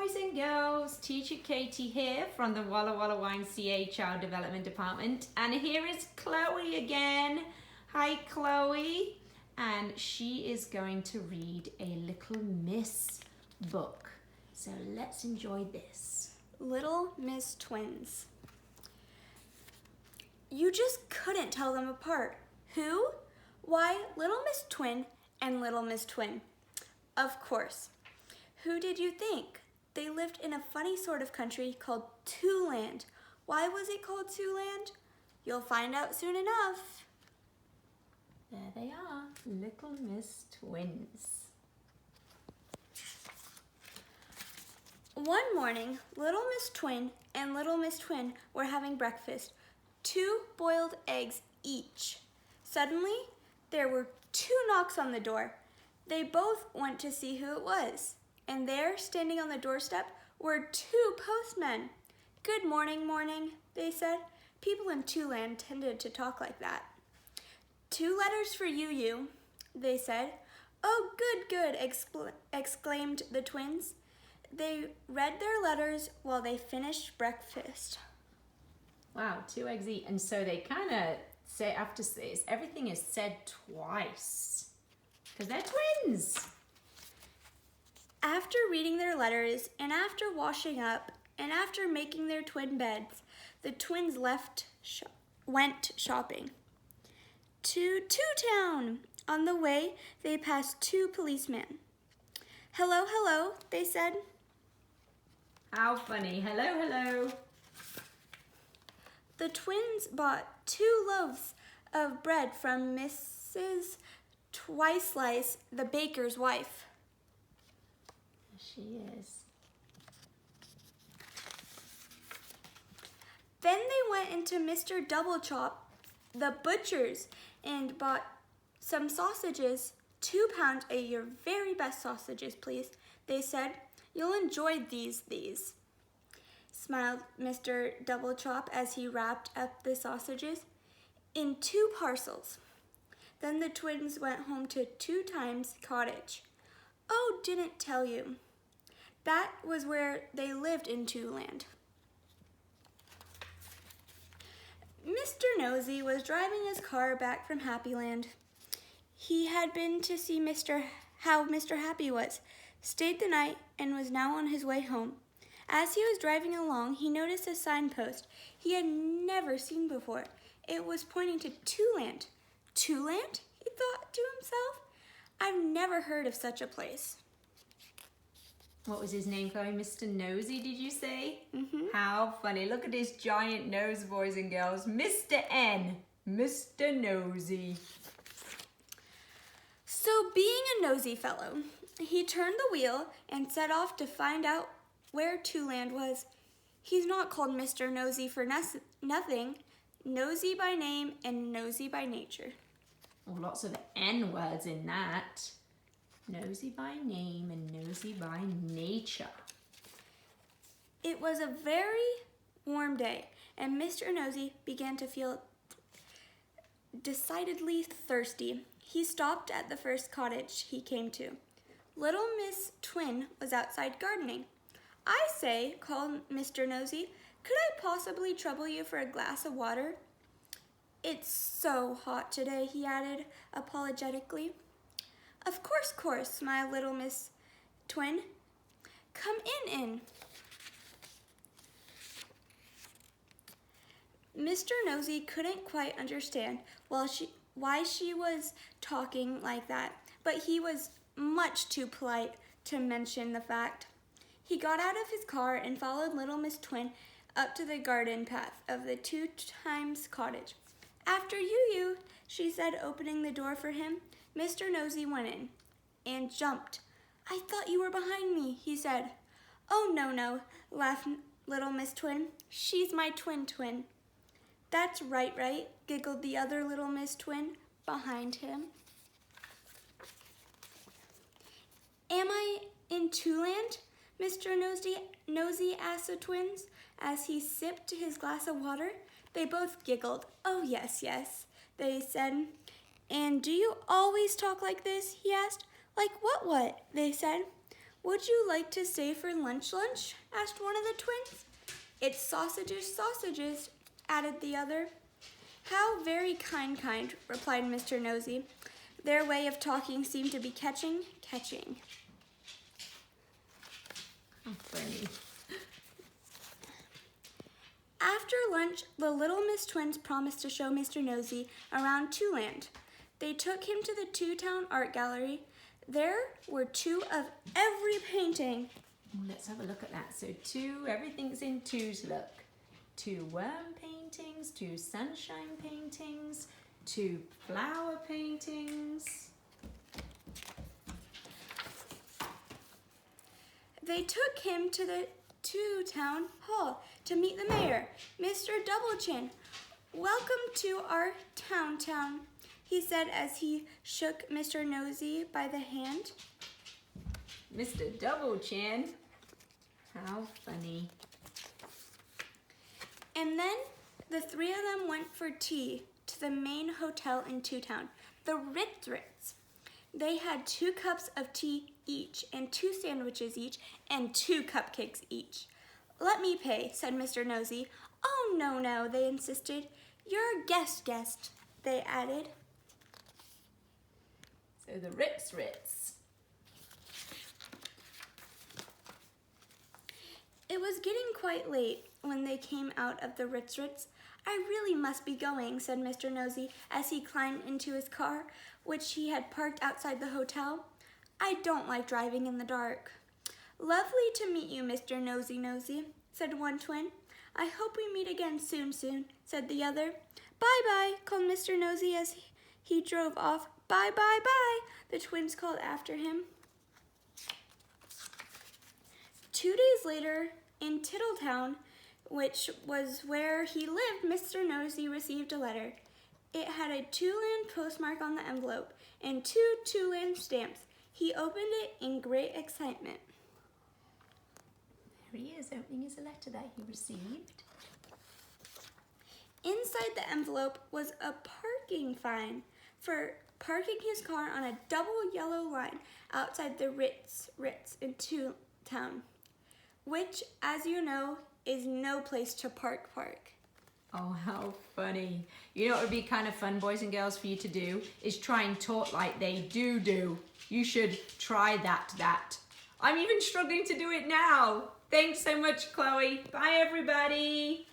boys and girls, Teacher Katie here from the Walla Walla YMCA Child Development Department, and here is Chloe again. Hi Chloe, and she is going to read a Little Miss book, so let's enjoy this. Little Miss Twins. You just couldn't tell them apart. Who? Why, Little Miss Twin and Little Miss Twin. Of course. Who did you think? They lived in a funny sort of country called Two Land. Why was it called Two Land? You'll find out soon enough. There they are, Little Miss Twins. One morning, Little Miss Twin and Little Miss Twin were having breakfast, 2 boiled eggs each. Suddenly, there were 2 knocks on the door. They both went to see who it was, and there, standing on the doorstep, were 2 postmen. "Good morning, morning," they said. People in Two Land tended to talk like that. "2 letters for you," they said. "Oh, good, good," exclaimed the twins. They read their letters while they finished breakfast. Wow, 2 eggs each, and so they kind of say after this, everything is said twice, because they're twins. After reading their letters, and after washing up, and after making their twin beds, the twins went shopping to Town. On the way, they passed 2 policemen. "Hello, hello," they said. How funny. Hello, hello. The twins bought 2 loaves of bread from Mrs. Twiceslice, the baker's wife. She is. Then they went into Mr. Doublechop, the butcher's, and bought some sausages. 2 pounds of your very best sausages, please, they said. "You'll enjoy these," smiled Mr. Doublechop as he wrapped up the sausages in 2 parcels. Then the twins went home to Two Times Cottage. Oh, didn't tell you. That was where they lived in Two Land. Mr. Nosy was driving his car back from Happy Land. He had been to see how Mr. Happy was, stayed the night, and was now on his way home. As he was driving along, he noticed a signpost he had never seen before. It was pointing to Two Land. Two Land? He thought to himself. I've never heard of such a place. What was his name, Chloe? Mr. Nosy, did you say? Mm-hmm. How funny. Look at his giant nose, boys and girls. Mr. N. Mr. Nosy. So, being a nosy fellow, he turned the wheel and set off to find out where Two Land was. He's not called Mr. Nosy for nothing. Nosy by name and nosy by nature. Oh, lots of N words in that. Nosy by name and nosy by nature. It was a very warm day, and Mr. Nosy began to feel decidedly thirsty. He stopped at the first cottage he came to. Little Miss Twin was outside gardening. "I say," called Mr. Nosy, "could I possibly trouble you for a glass of water?" "It's so hot today," he added apologetically. Of course, smiled Little Miss Twin. "Come in. Mr. Nosy couldn't quite understand why she was talking like that, but he was much too polite to mention the fact. He got out of his car and followed Little Miss Twin up to the garden path of the Two Times Cottage. "After you," she said, opening the door for him. Mr. Nosy went in and jumped. "I thought you were behind me," he said. "Oh, no," laughed Little Miss Twin. "She's my twin." "That's right," giggled the other Little Miss Twin behind him. "Am I in Two Land?" Mr. Nosy asked the twins as he sipped his glass of water. They both giggled. "Oh, yes," they said. "And do you always talk like this?" he asked. "Like what?" they said. Would you like to stay for lunch? Asked one of the twins. It's sausages, added the other. How very kind, replied Mr. Nosy. Their way of talking seemed to be catching. How funny. After lunch, the Little Miss Twins promised to show Mr. Nosy around Two Land. They took him to the Two Town Art Gallery. There were two of every painting. Let's have a look at that. So everything's in twos, look. 2 worm paintings, 2 sunshine paintings, 2 flower paintings. They took him to the Two Town Hall to meet the mayor, Mr. Doublechin. Welcome to our town, he said as he shook Mr. Nosy by the hand. Mr. Doublechin. How funny. And then the three of them went for tea to the main hotel in Two Town, the Ritz. They had 2 cups of tea each, and 2 sandwiches each, and 2 cupcakes each. Let me pay, said Mr. Nosy. Oh, no, they insisted. You're a guest, they added. So the Ritz. It was getting quite late when they came out of the Ritz. I really must be going, said Mr. Nosy as he climbed into his car, which he had parked outside the hotel. I don't like driving in the dark. Lovely to meet you, Mr. Nosy, said one twin. I hope we meet again soon, said the other. Bye, called Mr. Nosy as he drove off. Bye, the twins called after him. 2 days later, in Tiddletown, which was where he lived, Mr. Nosy received a letter. It had a Two-Land postmark on the envelope and 2 Two-Land stamps. He opened it in great excitement. There he is, opening his letter that he received. Inside the envelope was a parking fine for parking his car on a double yellow line outside the Ritz in Two Town, which, as you know, is no place to park. Oh, how funny. You know what would be kind of fun, boys and girls, for you to do is try and talk like they do. You should try that. I'm even struggling to do it now. Thanks so much, Chloe. Bye, everybody.